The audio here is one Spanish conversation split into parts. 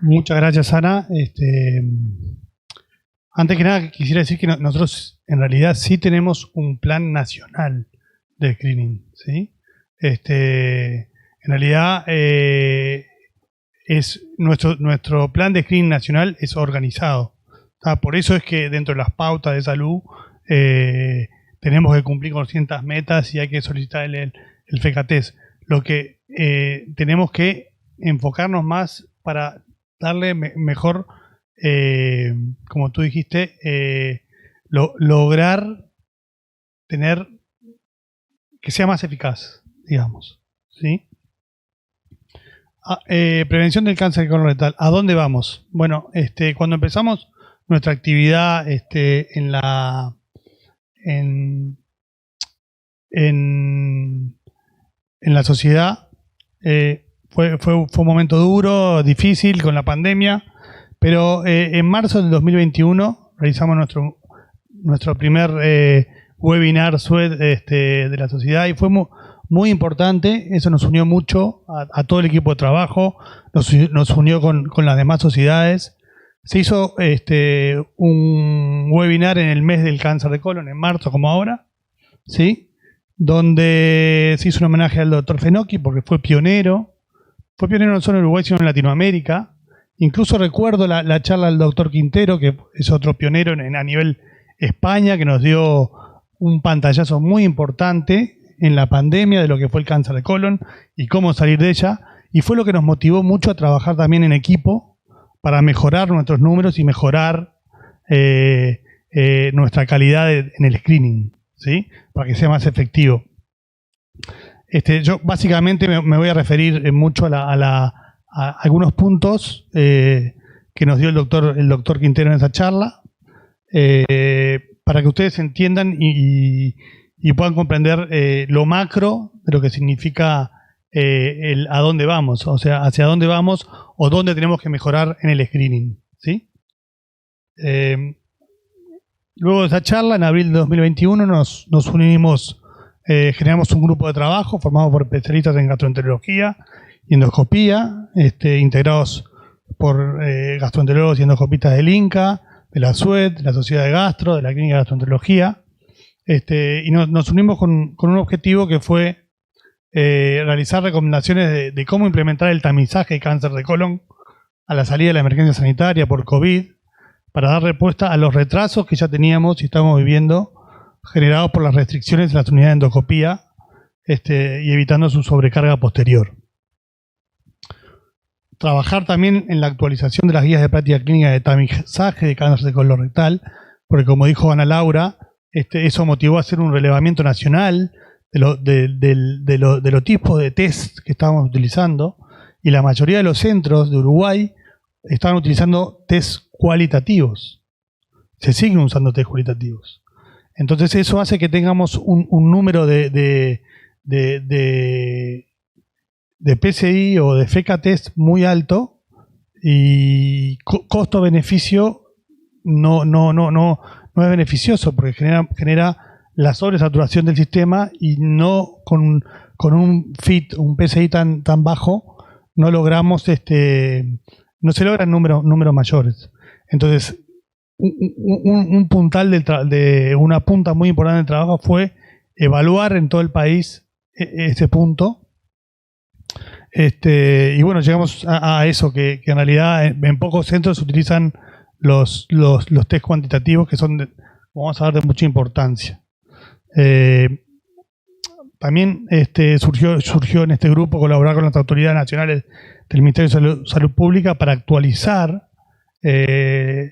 Muchas gracias, Ana. Antes que nada, quisiera decir que nosotros en realidad sí tenemos un plan nacional de screening, ¿sí? En realidad es nuestro plan de screening nacional es organizado. Por eso es que dentro de las pautas de salud tenemos que cumplir con ciertas metas y hay que solicitar el FECATES. Lo que tenemos que enfocarnos más para darle mejor, como tú dijiste, lograr tener que sea más eficaz, digamos, ¿sí? Prevención del cáncer colorectal. ¿A dónde vamos? Bueno, cuando empezamos nuestra actividad en la sociedad, fue un momento duro, difícil con la pandemia, pero en marzo del 2021 realizamos nuestro primer webinar SUED de la sociedad y fue muy importante. Eso nos unió mucho a todo el equipo de trabajo, nos unió con las demás sociedades. Se hizo un webinar en el mes del cáncer de colon, en marzo como ahora, ¿sí? Donde se hizo un homenaje al doctor Fenocchi porque fue pionero no solo en Uruguay sino en Latinoamérica. Incluso recuerdo la charla del doctor Quintero, que es otro pionero a nivel España, que nos dio un pantallazo muy importante en la pandemia de lo que fue el cáncer de colon y cómo salir de ella, y fue lo que nos motivó mucho a trabajar también en equipo para mejorar nuestros números y mejorar nuestra calidad en el screening, ¿sí? Para que sea más efectivo. Yo básicamente me voy a referir mucho a algunos puntos que nos dio el doctor Quintero en esa charla, para que ustedes entiendan y puedan comprender lo macro de lo que significa a dónde vamos, o sea, hacia dónde vamos o dónde tenemos que mejorar en el screening, ¿sí? Luego de esa charla, en abril de 2021, nos unimos, generamos un grupo de trabajo formado por especialistas en gastroenterología y endoscopía, integrados por gastroenterólogos y endoscopistas del INCA, de la SUED, de la Sociedad de Gastro, de la Clínica de Gastroenterología, y nos unimos con un objetivo que fue realizar recomendaciones de cómo implementar el tamizaje de cáncer de colon a la salida de la emergencia sanitaria por COVID, para dar respuesta a los retrasos que ya teníamos y estamos viviendo, generados por las restricciones en las unidades de endoscopía, y evitando su sobrecarga posterior. Trabajar también en la actualización de las guías de práctica clínica de tamizaje de cáncer de colon rectal, porque como dijo Ana Laura, eso motivó a hacer un relevamiento nacional de los tipos de test que estábamos utilizando, y la mayoría de los centros de Uruguay estaban utilizando test cualitativos. Se siguen usando test cualitativos. Entonces eso hace que tengamos un número de PCI o de FECATES muy alto, y costo-beneficio no es beneficioso porque genera la sobresaturación del sistema, y no con un PCI tan bajo no logramos no se logran números mayores. Entonces un puntal de una punta muy importante del trabajo fue evaluar en todo el país ese punto. Y bueno, llegamos a eso, que en realidad en pocos centros se utilizan los test cuantitativos, que son, vamos a ver, de mucha importancia. También surgió en este grupo colaborar con las autoridades nacionales del Ministerio de Salud Pública para actualizar el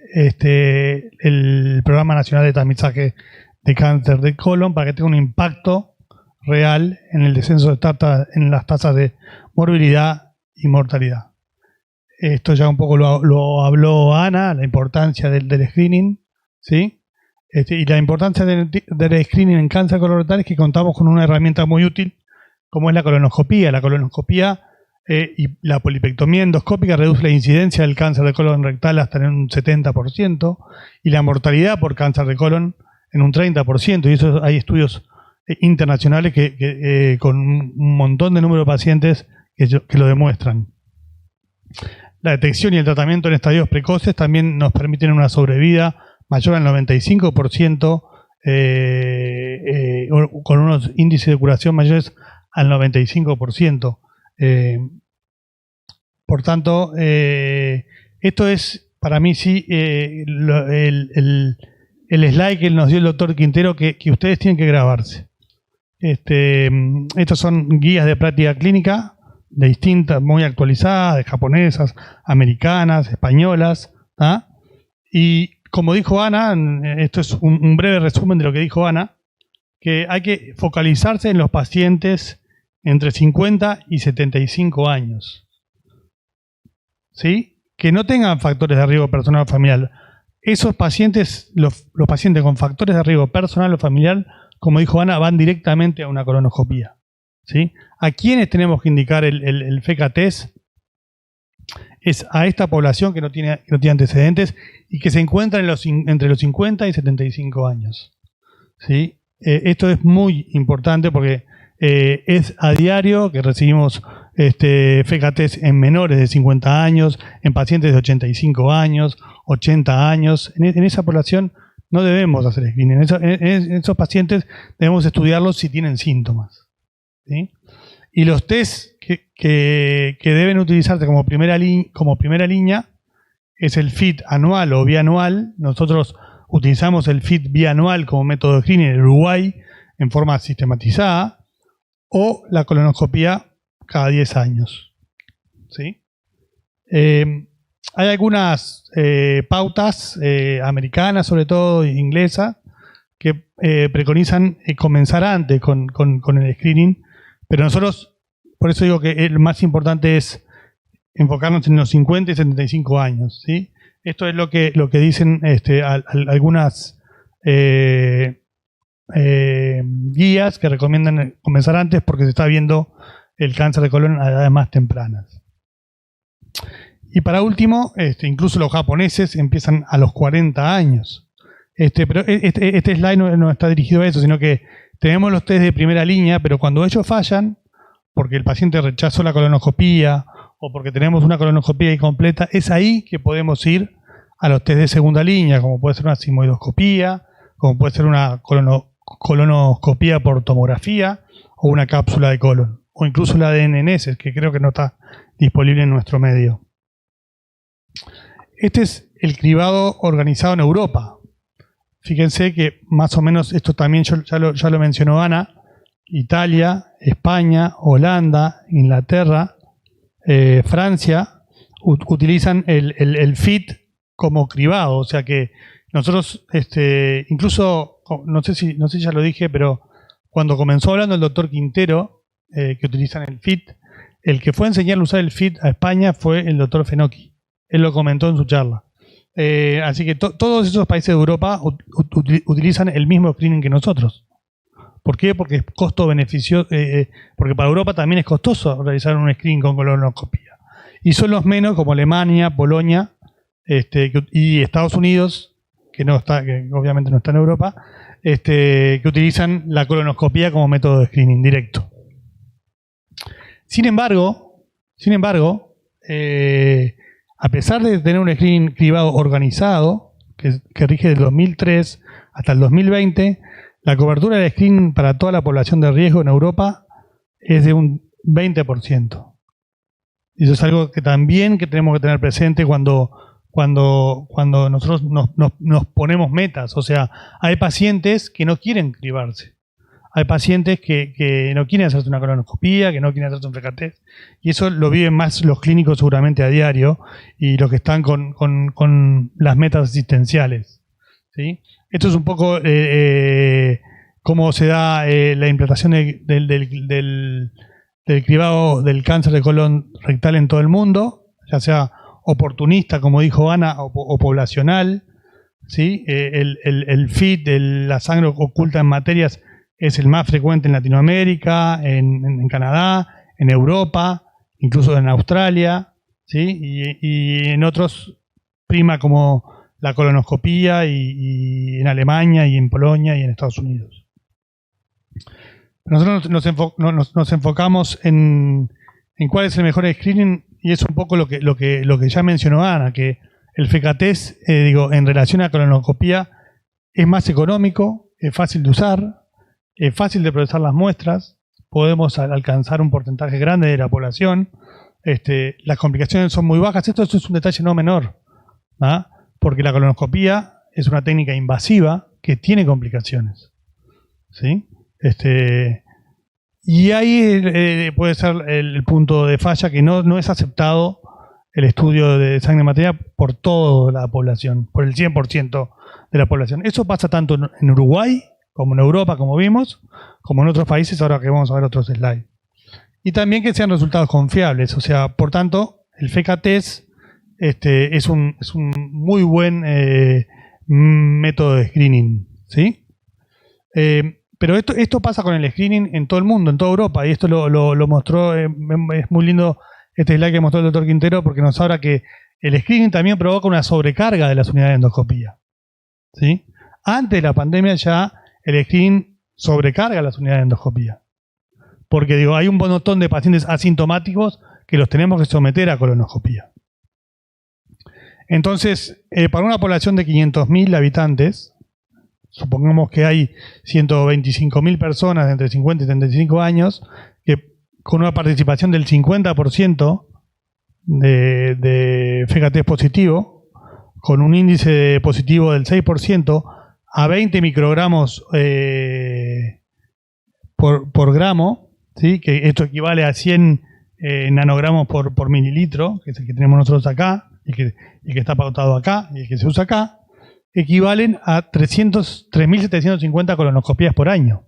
Programa Nacional de Tamizaje de Cáncer de Colon, para que tenga un impacto real en el descenso en las tasas de morbilidad y mortalidad. Esto ya un poco lo habló Ana, la importancia del screening, ¿sí? Y la importancia del screening en cáncer colorectal es que contamos con una herramienta muy útil, como es la colonoscopía. La colonoscopía y la polipectomía endoscópica reduce la incidencia del cáncer de colon rectal hasta en un 70%, y la mortalidad por cáncer de colon en un 30%. Y eso hay estudios internacionales con un montón de número de pacientes que lo demuestran. la detección y el tratamiento en estadios precoces también nos permiten una sobrevida mayor al 95%, con unos índices de curación mayores al 95%. Por tanto, esto es, para mí sí, el slide que nos dio el doctor Quintero que ustedes tienen que grabarse. Estos son guías de práctica clínica de distintas, muy actualizadas, de japonesas, americanas, españolas, ¿ah? Y como dijo Ana, esto es un breve resumen de lo que dijo Ana, que hay que focalizarse en los pacientes entre 50 y 75 años, ¿sí? Que no tengan factores de riesgo personal o familiar. Esos pacientes, los pacientes con factores de riesgo personal o familiar, como dijo Ana, van directamente a una colonoscopía, ¿sí? ¿A quiénes tenemos que indicar el FECA-TES? Es a esta población que no tiene antecedentes y que se encuentra entre los 50 y 75 años, ¿sí? Esto es muy importante porque es a diario que recibimos FECA-TES en menores de 50 años, en pacientes de 85 años, 80 años. En esa población no debemos hacer screening. En esos pacientes debemos estudiarlos si tienen síntomas, ¿sí? Y los test que deben utilizarse como primera línea es el FIT anual o bianual. Nosotros utilizamos el FIT bianual como método de screening en Uruguay en forma sistematizada, o la colonoscopía cada 10 años, ¿sí? Hay algunas pautas americanas, sobre todo inglesas, que preconizan comenzar antes con el screening, pero nosotros, por eso digo que el más importante es enfocarnos en los 50 y 75 años, ¿sí? Esto es lo que dicen algunas guías que recomiendan comenzar antes porque se está viendo el cáncer de colon a edades más tempranas. Y para último, incluso los japoneses empiezan a los 40 años. Pero este slide no está dirigido a eso, sino que tenemos los test de primera línea, pero cuando ellos fallan, porque el paciente rechazó la colonoscopía o porque tenemos una colonoscopía incompleta, es ahí que podemos ir a los test de segunda línea, como puede ser una sigmoidoscopía, como puede ser una colonoscopía por tomografía o una cápsula de colon, o incluso la de NNS, que creo que no está disponible en nuestro medio. Este es el cribado organizado en Europa. Fíjense que más o menos esto también ya lo mencionó Ana. Italia, España, Holanda, Inglaterra, Francia utilizan el FIT como cribado. O sea que nosotros, incluso, no sé si ya lo dije, pero cuando comenzó hablando el doctor Quintero, que utilizan el FIT, el que fue a enseñarle a usar el FIT a España fue el doctor Fenocchi. Él lo comentó en su charla. Así que todos esos países de Europa utilizan el mismo screening que nosotros. ¿Por qué? Porque es costo-beneficio, porque para Europa también es costoso realizar un screening con colonoscopía. Y son los menos, como Alemania, Polonia y Estados Unidos, que obviamente no está en Europa, que utilizan la colonoscopía como método de screening directo. Sin embargo, a pesar de tener un screening cribado organizado, que rige del 2003 hasta el 2020, la cobertura del screening para toda la población de riesgo en Europa es de un 20%. Y eso es algo que también tenemos que tener presente cuando nosotros nos ponemos metas. O sea, hay pacientes que no quieren cribarse. Hay pacientes que no quieren hacerse una colonoscopía, que no quieren hacerse un FECA-TES, y eso lo viven más los clínicos seguramente a diario y los que están con las metas asistenciales, ¿sí? Esto es un poco cómo se da la implantación del cribado del cáncer de colon rectal en todo el mundo, ya sea oportunista, como dijo Ana, o poblacional, ¿sí? El FIT, la sangre oculta en materias, es el más frecuente en Latinoamérica, en Canadá, en Europa, incluso en Australia, ¿sí? Y en otros prima como la colonoscopía y en Alemania y en Polonia y en Estados Unidos. Nosotros nos enfocamos en cuál es el mejor screening y es un poco lo que ya mencionó Ana, que el FECA-TEST, en relación a la colonoscopía, es más económico, es fácil de usar, es fácil de procesar las muestras, podemos alcanzar un porcentaje grande de la población, las complicaciones son muy bajas. Esto es un detalle no menor, ¿ah? Porque la colonoscopía es una técnica invasiva que tiene complicaciones, ¿sí? Y ahí puede ser el punto de falla, que no es aceptado el estudio de sangre material por toda la población, por el 100% de la población. Eso pasa tanto en Uruguay, como en Europa, como vimos, como en otros países, ahora que vamos a ver otros slides. Y también que sean resultados confiables. O sea, por tanto, el FECA-TEST es un muy buen método de screening, ¿sí? Pero esto pasa con el screening en todo el mundo, en toda Europa, y esto lo mostró, es muy lindo este slide que mostró el doctor Quintero, porque nos habla que el screening también provoca una sobrecarga de las unidades de endoscopía, ¿sí? Antes de la pandemia ya el screening sobrecarga las unidades de endoscopía, porque hay un montón de pacientes asintomáticos que los tenemos que someter a colonoscopía. Entonces, para una población de 500.000 habitantes, supongamos que hay 125.000 personas de entre 50 y 35 años, que con una participación del 50% de FECA-TEST positivo, con un índice positivo del 6%, a 20 microgramos por gramo, ¿sí? Que esto equivale a 100 nanogramos por mililitro, que es el que tenemos nosotros acá, el que está pautado acá y el que se usa acá, equivalen a 3.750 colonoscopías por año,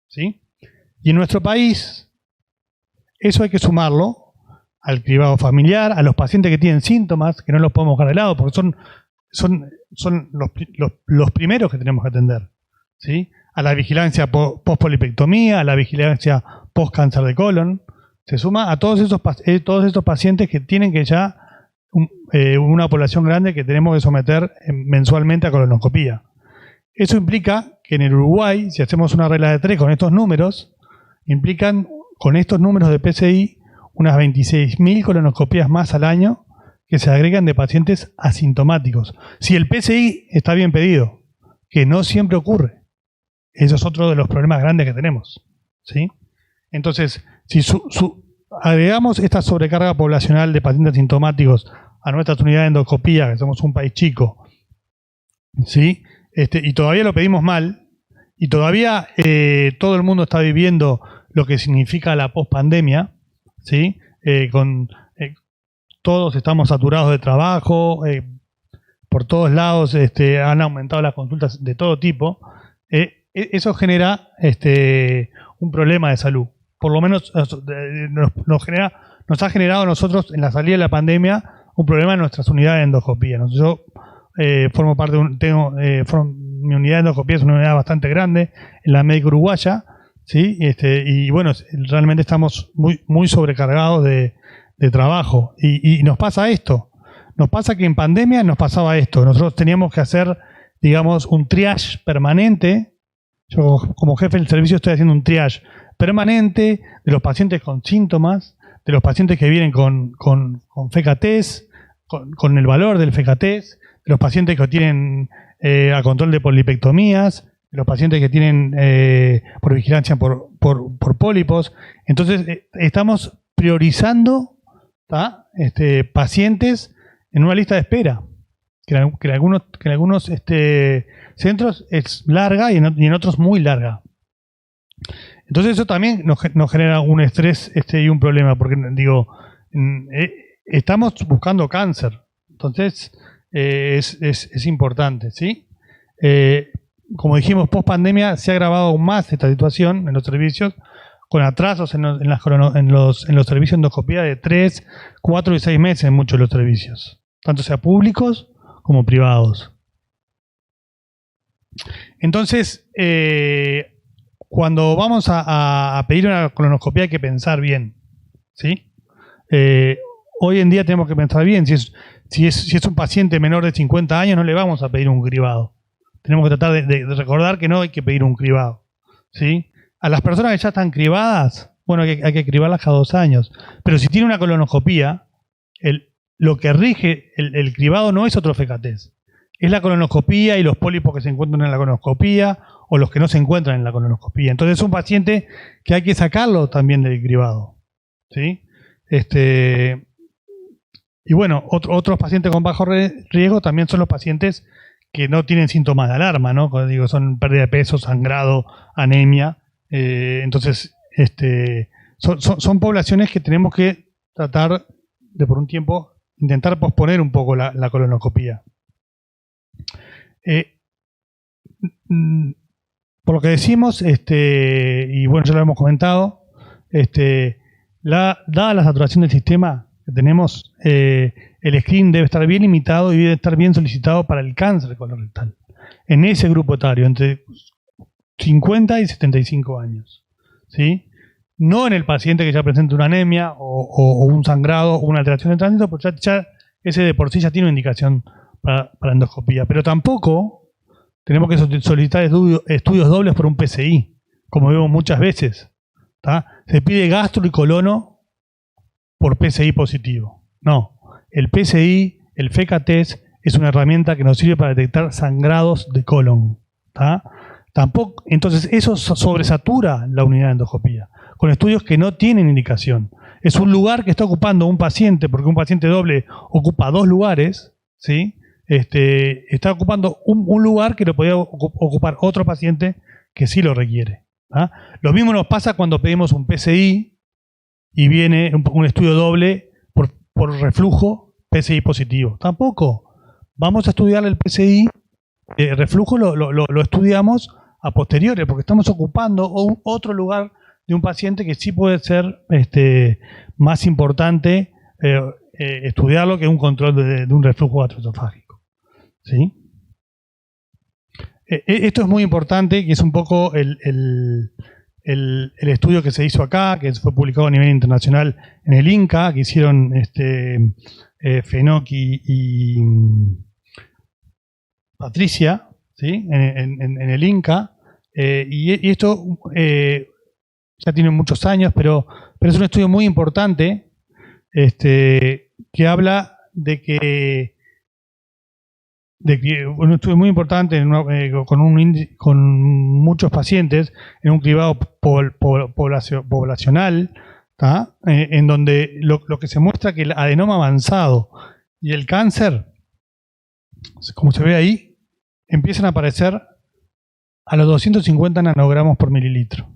¿sí? Y en nuestro país, eso hay que sumarlo al cribado familiar, a los pacientes que tienen síntomas, que no los podemos dejar de lado, porque son los primeros que tenemos que atender, ¿sí? A la vigilancia post-polipectomía, a la vigilancia post-cáncer de colon. Se suma a todos estos pacientes que tienen que ya una población grande que tenemos que someter mensualmente a colonoscopía. Eso implica que en el Uruguay, si hacemos una regla de 3 con estos números, implican con estos números de PCI unas 26.000 colonoscopías más al año que se agregan de pacientes asintomáticos. Si el PCI está bien pedido, que no siempre ocurre. Eso es otro de los problemas grandes que tenemos, ¿sí? Entonces, si agregamos esta sobrecarga poblacional de pacientes asintomáticos a nuestras unidades de endoscopía, que somos un país chico, ¿sí? Y todavía lo pedimos mal, y todavía todo el mundo está viviendo lo que significa la pospandemia, ¿sí? Todos estamos saturados de trabajo, por todos lados han aumentado las consultas de todo tipo. Eso genera un problema de salud. Por lo menos nos ha generado a nosotros en la salida de la pandemia un problema en nuestras unidades de endoscopía. Yo formo parte mi unidad de endoscopía es una unidad bastante grande en la médica uruguaya, ¿sí? Y bueno, realmente estamos muy sobrecargados de trabajo. Y nos pasa esto. Nos pasa que en pandemia nos pasaba esto. Nosotros teníamos que hacer, digamos, un triage permanente. Yo como jefe del servicio estoy haciendo un triage permanente de los pacientes con síntomas, de los pacientes que vienen con FECA-TEST, con el valor del FECA-TEST, de los pacientes que tienen a control de polipectomías, de los pacientes que tienen por vigilancia por pólipos. Entonces, estamos priorizando pacientes en una lista de espera, que en algunos centros es larga y en otros muy larga. Entonces eso también nos genera un estrés y un problema, porque estamos buscando cáncer. Entonces es importante, ¿sí? Como dijimos, post pandemia se ha agravado aún más esta situación en los servicios, con atrasos en los servicios de endoscopía de 3, 4 y 6 meses en muchos de los servicios, tanto sea públicos como privados. Entonces, cuando vamos a pedir una colonoscopia hay que pensar bien, ¿sí? Hoy en día tenemos que pensar bien. Si es un paciente menor de 50 años, no le vamos a pedir un cribado. Tenemos que tratar de recordar que no hay que pedir un cribado, ¿sí? A las personas que ya están cribadas, bueno, hay que cribarlas cada 2 años. Pero si tiene una colonoscopía, lo que rige el cribado no es otro fecatés. Es la colonoscopía y los pólipos que se encuentran en la colonoscopía o los que no se encuentran en la colonoscopía. Entonces es un paciente que hay que sacarlo también del cribado, ¿sí? Y bueno, otros pacientes con bajo riesgo también son los pacientes que no tienen síntomas de alarma, ¿no? Como digo, son pérdida de peso, sangrado, anemia. Entonces, son poblaciones que tenemos que tratar de por un tiempo intentar posponer un poco la colonoscopía. Por lo que decimos, y bueno, ya lo hemos comentado, dada la saturación del sistema que tenemos, el screening debe estar bien limitado y debe estar bien solicitado para el cáncer colorectal, en ese grupo etario, entre 50 y 75 años, ¿sí? No en el paciente que ya presenta una anemia o un sangrado o una alteración de tránsito, porque ya ese de por sí ya tiene una indicación para endoscopía. Pero tampoco tenemos que solicitar estudios dobles por un PCI, como vemos muchas veces, ¿tá? Se pide gastro y colono por PCI positivo. No, el PCI, el FECA-TEST, es una herramienta que nos sirve para detectar sangrados de colon, ¿tá? Tampoco, entonces eso sobresatura la unidad de endoscopía, con estudios que no tienen indicación. Es un lugar que está ocupando un paciente, porque un paciente doble ocupa 2 lugares, ¿sí? Está ocupando un lugar que lo podría ocupar otro paciente que sí lo requiere, ¿tá? Lo mismo nos pasa cuando pedimos un PCI y viene un estudio doble por reflujo PCI positivo. Tampoco. Vamos a estudiar el PCI, reflujo lo estudiamos a posteriori, porque estamos ocupando otro lugar de un paciente que sí puede ser más importante estudiarlo que un control de un reflujo gastroesofágico, ¿sí? Esto es muy importante, que es un poco el estudio que se hizo acá, que fue publicado a nivel internacional en el INCA, que hicieron Fenoki y Patricia, ¿sí? en el INCA, y esto ya tiene muchos años, pero es un estudio muy importante que habla de que un estudio muy importante con muchos pacientes en un cribado poblacional, ¿tá? En donde lo que se muestra que el adenoma avanzado y el cáncer, como se ve ahí, empiezan a aparecer a los 250 nanogramos por mililitro,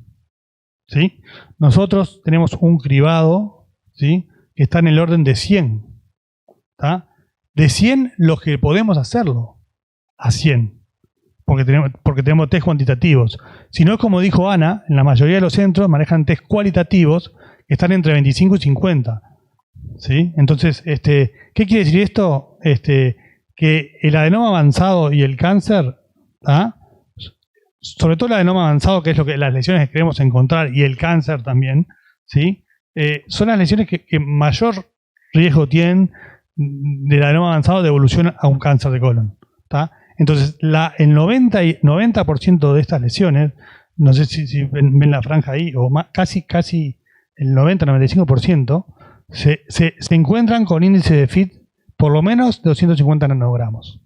¿sí? Nosotros tenemos un cribado, ¿sí?, que está en el orden de 100, ¿tá? De 100 los que podemos hacerlo, a 100, porque tenemos test cuantitativos. Si no, como dijo Ana, en la mayoría de los centros manejan test cualitativos que están entre 25 y 50, ¿sí? Entonces, ¿qué quiere decir esto? Que el adenoma avanzado y el cáncer, ¿tá?, sobre todo el adenoma avanzado, que es lo que las lesiones que queremos encontrar, y el cáncer también, ¿sí? Son las lesiones que mayor riesgo tienen del adenoma avanzado de evolución a un cáncer de colon, ¿tá? Entonces, el 90% de estas lesiones, no sé si ven la franja ahí, o casi el 90-95%, se encuentran con índice de FIT por lo menos de 250 nanogramos.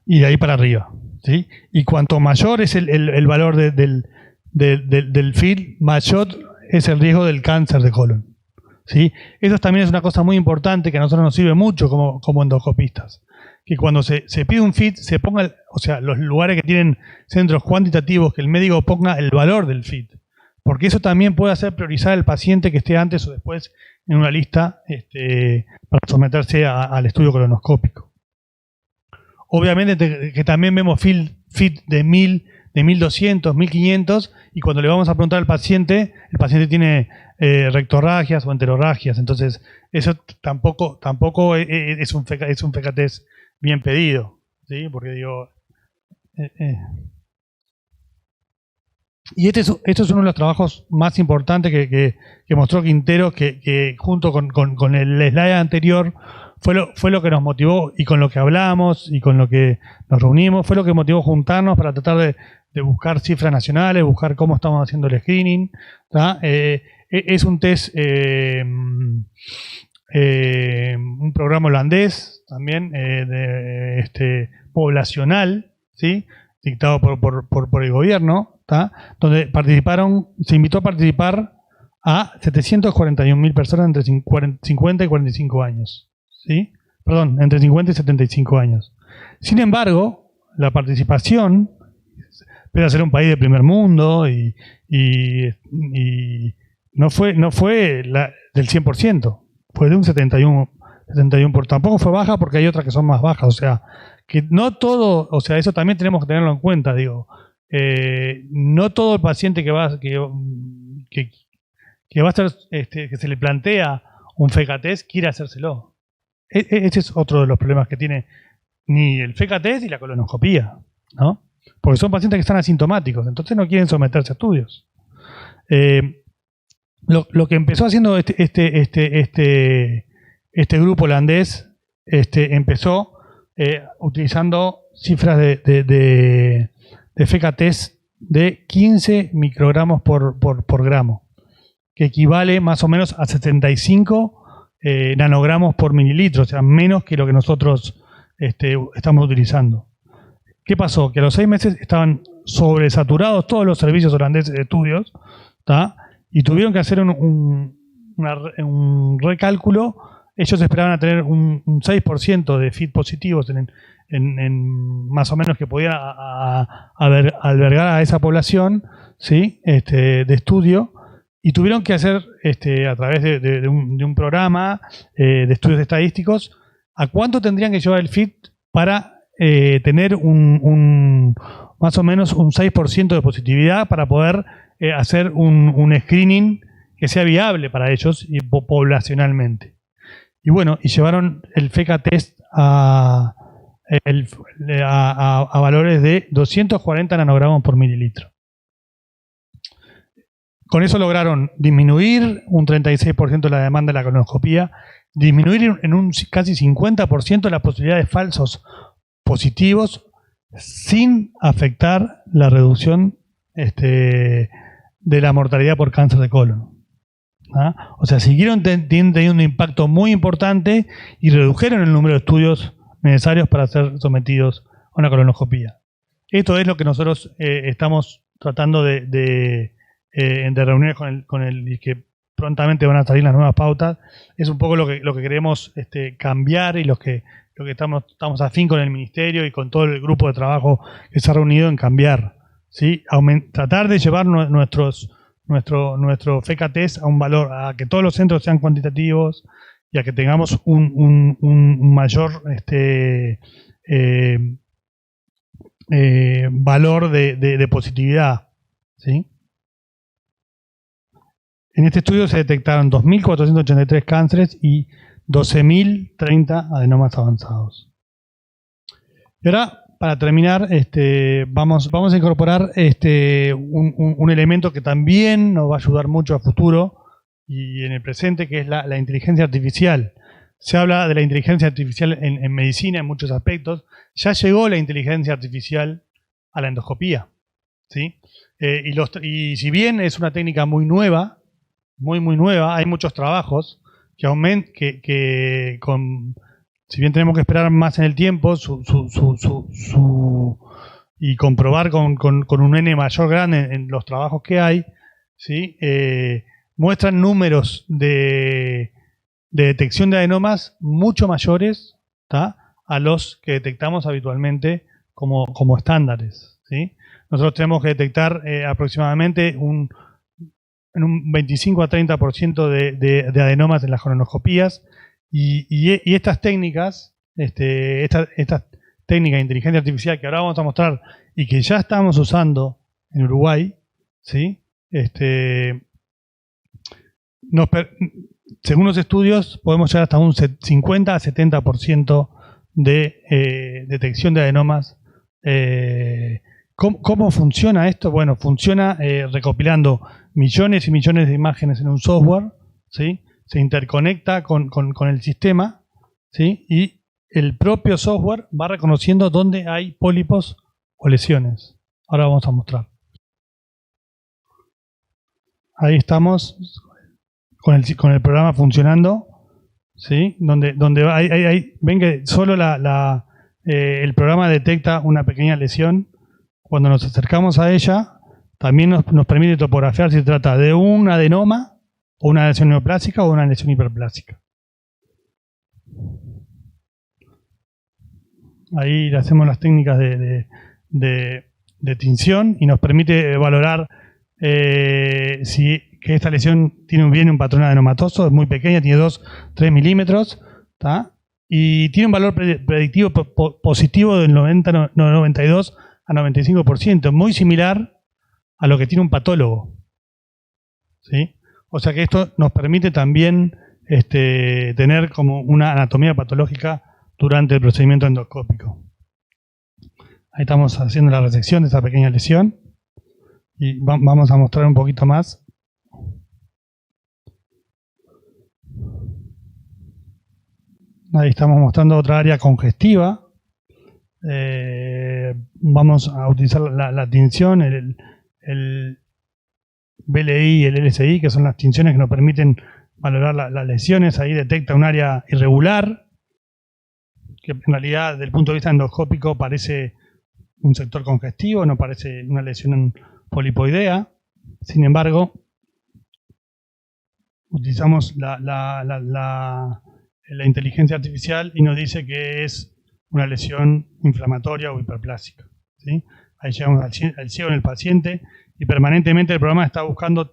Y de ahí para arriba, ¿sí? Y cuanto mayor es el valor del FIT, mayor es el riesgo del cáncer de colon, ¿sí? Eso también es una cosa muy importante que a nosotros nos sirve mucho como endoscopistas. Que cuando se pide un FIT, se ponga, o sea, los lugares que tienen centros cuantitativos, que el médico ponga el valor del FIT. Porque eso también puede hacer priorizar al paciente que esté antes o después en una lista para someterse al estudio colonoscópico. Obviamente que también vemos FIT de 1000, de 1200, 1500, y cuando le vamos a preguntar al paciente, el paciente tiene rectorragias o enterorragias, entonces eso tampoco es un FECA-TEST bien pedido, ¿sí? Porque digo... Y este es uno de los trabajos más importantes que mostró Quintero, que junto con el slide anterior fue lo que nos motivó, y con lo que hablamos y con lo que nos reunimos, fue lo que motivó juntarnos para tratar de buscar cifras nacionales, buscar cómo estamos haciendo el screening. Es un test, un programa holandés también, poblacional, ¿sí? Dictado por el gobierno, donde se invitó a participar a 741.000 personas entre 50 y 45 años. ¿Sí? Perdón, entre 50 y 75 años. Sin embargo, la participación, pese a ser un país de primer mundo, y no fue del 100%, fue de un 71%. Tampoco fue baja porque hay otras que son más bajas. O sea, que no todo, o sea, eso también tenemos que tenerlo en cuenta, digo. No todo el paciente que va a estar, que se le plantea un FECA-test quiere hacérselo. Ese es otro de los problemas que tiene ni el FECA-test y la colonoscopía, ¿no? Porque son pacientes que están asintomáticos, entonces no quieren someterse a estudios. Lo que empezó haciendo este grupo holandés, empezó utilizando cifras de FECA-test de 15 microgramos por gramo, que equivale más o menos a 75 nanogramos por mililitro, o sea, menos que lo que nosotros estamos utilizando. ¿Qué pasó? Que a los 6 meses estaban sobresaturados todos los servicios holandeses de estudios, y tuvieron que hacer un recálculo. Ellos esperaban a tener un 6% de FIT positivos en más o menos que podían albergar a esa población, ¿sí? De estudio, y tuvieron que hacer a través de un programa de estudios estadísticos a cuánto tendrían que llevar el FIT para tener más o menos un 6% de positividad para poder hacer un screening que sea viable para ellos y poblacionalmente. Y bueno, y llevaron el FECA-test a valores de 240 nanogramos por mililitro. Con eso lograron disminuir un 36% de la demanda de la colonoscopía, disminuir en un casi 50% la posibilidad de falsos positivos, sin afectar la reducción de la mortalidad por cáncer de colon. O sea, siguieron teniendo un impacto muy importante y redujeron el número de estudios necesarios para ser sometidos a una colonoscopía. Esto es lo que nosotros estamos tratando de reunir con el y que prontamente van a salir las nuevas pautas. Es un poco lo que queremos cambiar, y lo que estamos afín con el ministerio y con todo el grupo de trabajo que se ha reunido en cambiar, ¿sí? Tratar de llevar nuestro FECA-test a un valor, a que todos los centros sean cuantitativos y a que tengamos un mayor valor de positividad, ¿sí? En este estudio se detectaron 2.483 cánceres y 12.030 adenomas avanzados. Y ahora, para terminar, vamos a incorporar un elemento que también nos va a ayudar mucho a futuro y en el presente, que es la inteligencia artificial. Se habla de la inteligencia artificial en medicina en muchos aspectos. Ya llegó la inteligencia artificial a la endoscopía, ¿sí? Y si bien es una técnica muy nueva, muy nueva, hay muchos trabajos que si bien tenemos que esperar más en el tiempo y comprobar con un N mayor grande en los trabajos que hay, ¿sí? Muestran números de detección de adenomas mucho mayores, a los que detectamos habitualmente como estándares, ¿sí? Nosotros tenemos que detectar aproximadamente en un 25 a 30% de adenomas en las colonoscopías, y estas técnicas, estas técnicas de inteligencia artificial que ahora vamos a mostrar y que ya estamos usando en Uruguay, ¿sí? Según los estudios, podemos llegar hasta un 50 a 70% de detección de adenomas. ¿Cómo funciona esto? Bueno, funciona recopilando millones y millones de imágenes en un software, ¿sí? Se interconecta con el sistema, ¿sí? Y el propio software va reconociendo dónde hay pólipos o lesiones, Ahora vamos a mostrar. Ahí estamos con el programa funcionando, ¿sí? Donde ven que solo el programa detecta una pequeña lesión. Cuando nos acercamos a ella, también nos permite topografiar si se trata de un adenoma, o una lesión neoplásica o una lesión hiperplásica. Ahí le hacemos las técnicas de tinción y nos permite valorar que esta lesión tiene un patrón adenomatoso, es muy pequeña, tiene 2-3 milímetros, ¿tá? Y tiene un valor predictivo positivo del 92 a 95%, muy similar a lo que tiene un patólogo, ¿sí? O sea que esto nos permite también tener como una anatomía patológica durante el procedimiento endoscópico. Ahí estamos haciendo la resección de esa pequeña lesión y vamos a mostrar un poquito más. Ahí estamos mostrando otra área congestiva. Vamos a utilizar la tinción, el BLI y el LSI, que son las tinciones que nos permiten valorar las lesiones. Ahí detecta un área irregular, que en realidad desde el punto de vista endoscópico parece un sector congestivo, no parece una lesión polipoidea. Sin embargo, utilizamos la inteligencia artificial y nos dice que es una lesión inflamatoria o hiperplásica, ¿sí? Ahí llegamos al ciego en el paciente y permanentemente el programa está buscando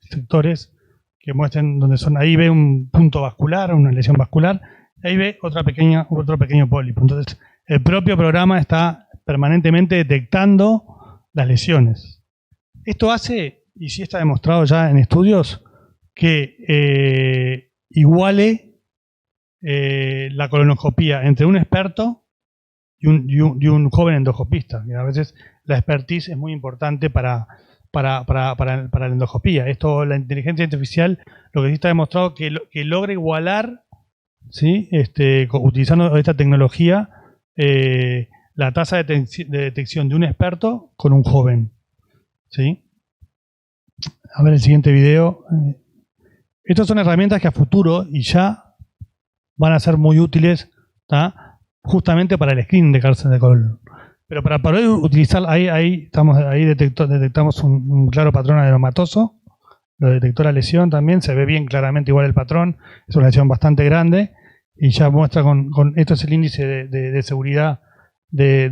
sectores que muestren donde son. Ahí ve un punto vascular, una lesión vascular, y ahí ve otro pequeño pólipo. Entonces, el propio programa está permanentemente detectando las lesiones. Esto hace, y sí está demostrado ya en estudios, que iguale la colonoscopía entre un experto y un joven endoscopista. Que a veces la expertise es muy importante para la endoscopía. Esto, la inteligencia artificial, lo que sí está demostrado que logra igualar, ¿sí? Utilizando esta tecnología, la tasa de detección de un experto con un joven, ¿sí? A ver el siguiente video. Estas son herramientas que a futuro y ya van a ser muy útiles, ¿tá? Justamente para el screening de cáncer de colon. Pero para poder utilizar, ahí detectamos un claro patrón adenomatoso. Lo detectó la lesión también, se ve bien claramente igual el patrón, es una lesión bastante grande y ya muestra esto es el índice de seguridad de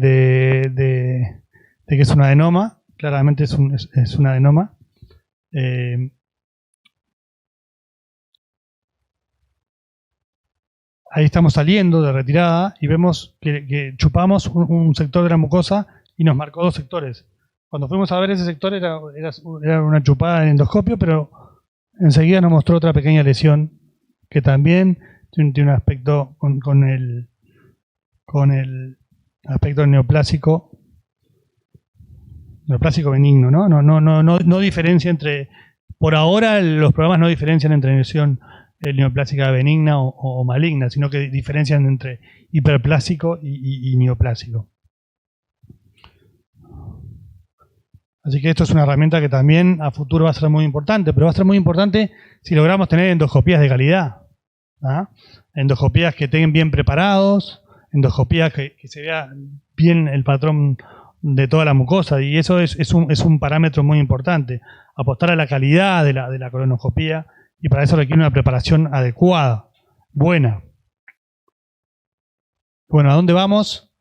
que es un adenoma, claramente es un adenoma. Ahí estamos saliendo de retirada y vemos que chupamos un sector de la mucosa y nos marcó 2 sectores. Cuando fuimos a ver ese sector era una chupada en endoscopio, pero enseguida nos mostró otra pequeña lesión que también tiene un aspecto con el aspecto neoplásico benigno, ¿no? No diferencia entre, por ahora los programas no diferencian entre lesión neoplásica benigna o maligna, sino que diferencian entre hiperplásico y neoplásico. Así que esto es una herramienta que también a futuro va a ser muy importante, pero va a ser muy importante si logramos tener endoscopías de calidad, ¿ah? Endoscopías que estén bien preparados, endoscopías que se vea bien el patrón de toda la mucosa, y eso es un parámetro muy importante. Apostar a la calidad de la colonoscopía, y para eso requiere una preparación adecuada, buena. Bueno, ¿a dónde vamos?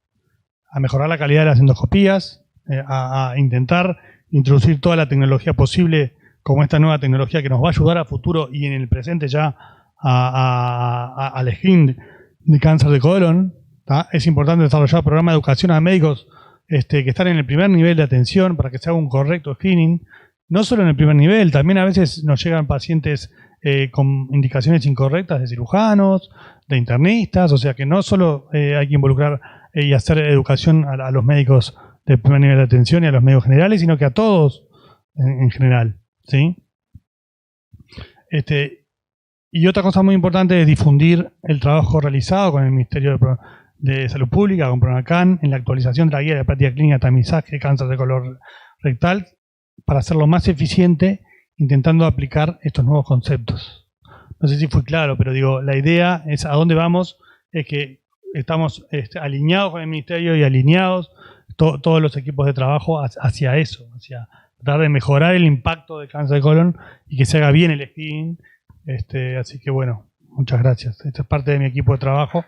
A mejorar la calidad de las endoscopías, a intentar introducir toda la tecnología posible, como esta nueva tecnología que nos va a ayudar a futuro y en el presente ya al screening de cáncer de colon, ¿tá? Es importante desarrollar programas de educación a médicos que están en el primer nivel de atención para que se haga un correcto screening. No solo en el primer nivel, también a veces nos llegan pacientes con indicaciones incorrectas de cirujanos, de internistas, o sea que no solo hay que involucrar y hacer educación a los médicos del primer nivel de atención y a los médicos generales, sino que a todos en general, ¿sí? Y otra cosa muy importante es difundir el trabajo realizado con el Ministerio de Salud Pública, con Pronacan, en la actualización de la guía de práctica clínica de tamizaje de cáncer de color rectal, para hacerlo más eficiente, intentando aplicar estos nuevos conceptos. No sé si fui claro, pero digo, la idea es a dónde vamos, es que estamos alineados con el Ministerio y alineados todos los equipos de trabajo hacia eso, hacia tratar de mejorar el impacto del cáncer de colon y que se haga bien el screening. Así que bueno, muchas gracias. Esta es parte de mi equipo de trabajo.